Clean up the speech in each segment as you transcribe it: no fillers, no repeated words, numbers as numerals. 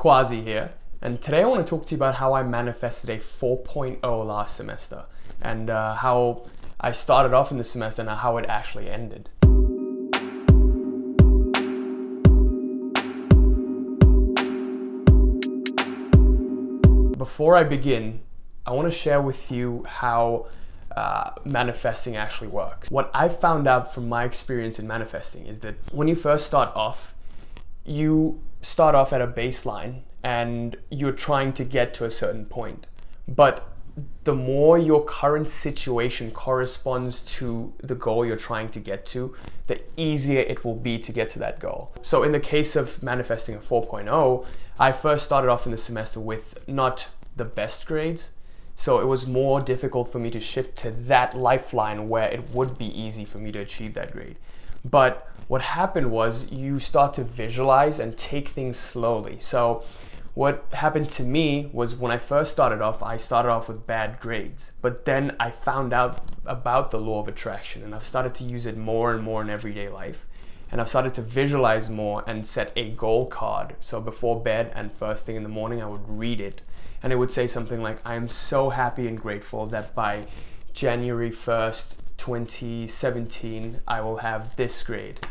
Quazi here, and today I want to talk to you about how I manifested a 4.0 last semester and how I started off in the semester and how it actually ended. Before I begin, I want to share with you how manifesting actually works. What I found out from my experience in manifesting is that when you first start off, you start off at a baseline and you're trying to get to a certain point. But the more your current situation corresponds to the goal you're trying to get to, the easier it will be to get to that goal. So in the case of manifesting a 4.0, I first started off in the semester with not the best grades. So it was more difficult for me to shift to that lifeline where it would be easy for me to achieve that grade. But what happened was you start to visualize and take things slowly. So what happened to me was when I first started off, I started off with bad grades. But then I found out about the law of attraction and I've started to use it more and more in everyday life. And I've started to visualize more and set a goal card. So before bed and first thing in the morning, I would read it. And it would say something like, I am so happy and grateful that by January 1st, 2017, I will have this grade.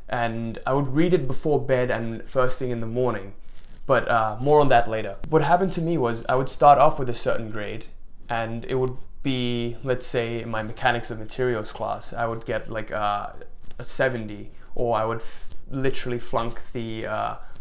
And I would read it before bed and first thing in the morning. But more on that later. What happened to me was I would start off with a certain grade and it would be, let's say in my mechanics of materials class, I would get like a 70 or I would literally flunk the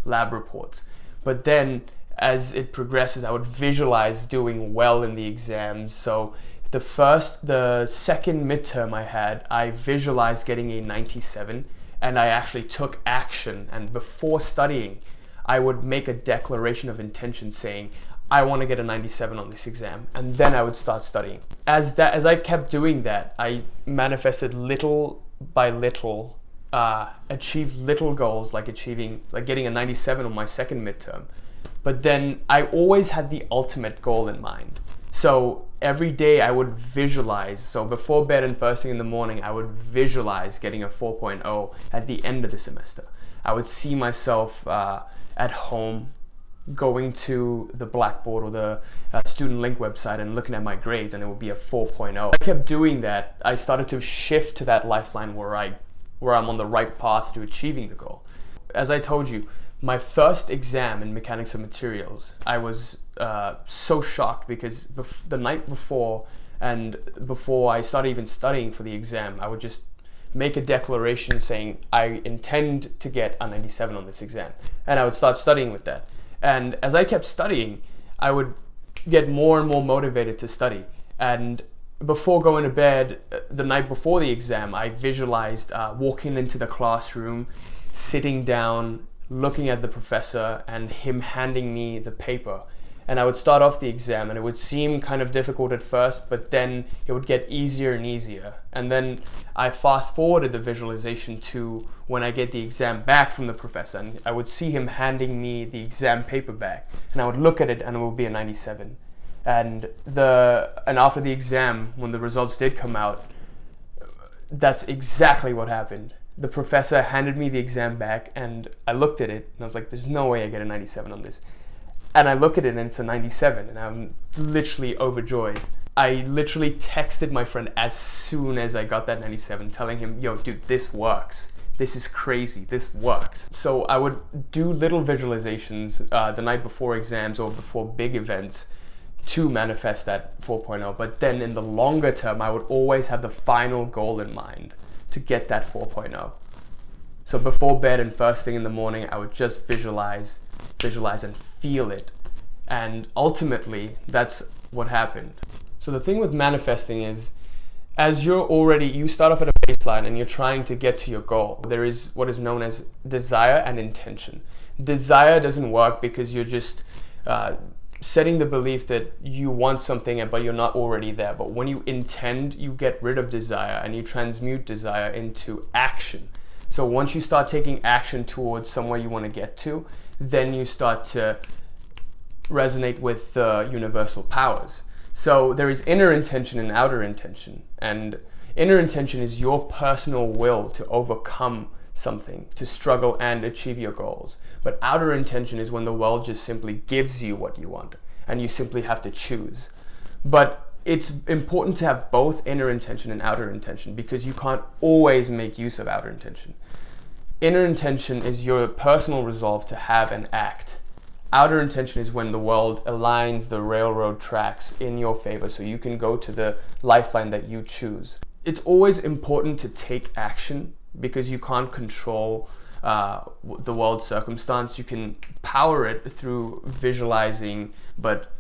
lab reports. But then as it progresses, I would visualize doing well in the exams. So the second midterm I had, I visualized getting a 97 and I actually took action. And before studying, I would make a declaration of intention saying, I want to get a 97 on this exam. And then I would start studying. As I kept doing that, I manifested little by little, achieved little goals like getting a 97 on my second midterm. But then I always had the ultimate goal in mind. So every day I would visualize. So before bed and first thing in the morning, I would visualize getting a 4.0 at the end of the semester. I would see myself at home going to the Blackboard or the Student Link website and looking at my grades, and it would be a 4.0. I kept doing that. I started to shift to that lifeline where I'm on the right path to achieving the goal. As I told you, my first exam in mechanics of materials, I was so shocked because the night before and before I started even studying for the exam, I would just make a declaration saying I intend to get a 97 on this exam, and I would start studying with that. And as I kept studying, I would get more and more motivated to study. And before going to bed, the night before the exam, I visualized walking into the classroom, sitting down, looking at the professor and him handing me the paper. And I would start off the exam and it would seem kind of difficult at first, but then it would get easier and easier. And then I fast forwarded the visualization to when I get the exam back from the professor, and I would see him handing me the exam paper back and I would look at it and it would be a 97. And after the exam, when the results did come out, that's exactly what happened. The professor handed me the exam back and I looked at it and I was like, there's no way I get a 97 on this. And I look at it and it's a 97 and I'm literally overjoyed. I literally texted my friend as soon as I got that 97 telling him, yo dude, this works. This is crazy, this works. So I would do little visualizations the night before exams or before big events to manifest that 4.0. But then in the longer term, I would always have the final goal in mind to get that 4.0. So before bed and first thing in the morning, I would just visualize and feel it. And ultimately, that's what happened. So the thing with manifesting is, as you start off at a baseline and you're trying to get to your goal, there is what is known as desire and intention. Desire doesn't work because you're just setting the belief that you want something but you're not already there. But when you intend, you get rid of desire and you transmute desire into action. So once you start taking action towards somewhere you want to get to, then you start to resonate with the universal powers. So there is inner intention and outer intention. And inner intention is your personal will to overcome something, to struggle and achieve your goals. But outer intention is when the world just simply gives you what you want and you simply have to choose. But it's important to have both inner intention and outer intention, because you can't always make use of outer intention. Inner intention is your personal resolve to have and act. Outer intention is when the world aligns the railroad tracks in your favor so you can go to the lifeline that you choose. It's always important to take action, because you can't control the world's circumstance. You can power it through visualizing, but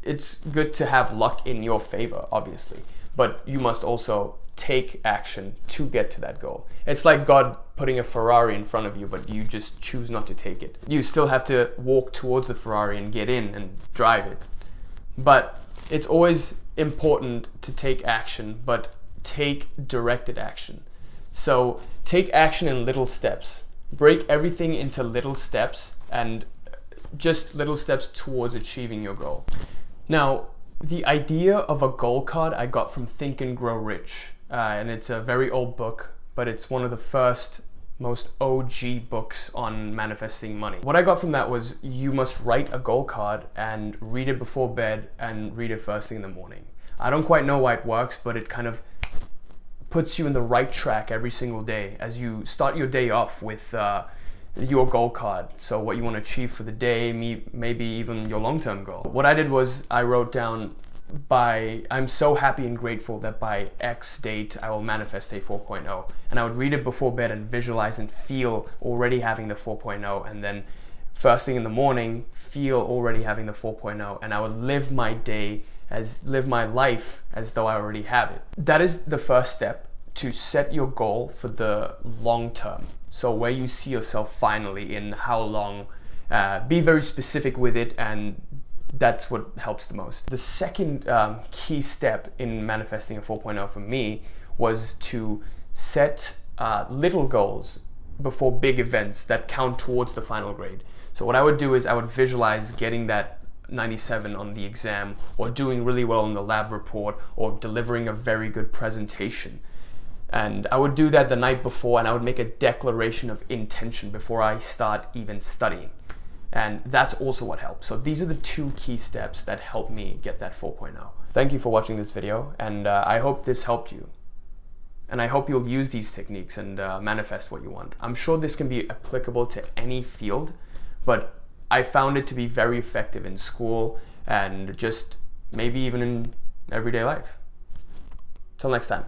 it's good to have luck in your favor, obviously. But you must also take action to get to that goal. It's like God putting a Ferrari in front of you, but you just choose not to take it. You still have to walk towards the Ferrari and get in and drive it. But it's always important to take action, but take directed action. So take action in little steps. Break everything into little steps, and just little steps towards achieving your goal. Now, the idea of a goal card I got from Think and Grow Rich, and it's a very old book, but it's one of the first, most OG books on manifesting money. What I got from that was you must write a goal card and read it before bed and read it first thing in the morning. I don't quite know why it works, but it kind of puts you in the right track every single day as you start your day off with your goal card. So what you want to achieve for the day, maybe even your long-term goal. What I did was I wrote down, I'm so happy and grateful that by X date I will manifest a 4.0. And I would read it before bed and visualize and feel already having the 4.0. And then first thing in the morning, feel already having the 4.0. And I would live my life as though I already have it. That is the first step to set your goal for the long term. So where you see yourself finally in how long, be very specific with it, and that's what helps the most. The second key step in manifesting a 4.0 for me was to set little goals before big events that count towards the final grade. So what I would do is I would visualize getting that 97 on the exam, or doing really well in the lab report, or delivering a very good presentation. And I would do that the night before, and I would make a declaration of intention before I start even studying. And that's also what helps. So these are the two key steps that help me get that 4.0. Thank you for watching this video, and I hope this helped you. And I hope you'll use these techniques and manifest what you want. I'm sure this can be applicable to any field, but I found it to be very effective in school and just maybe even in everyday life. Till next time.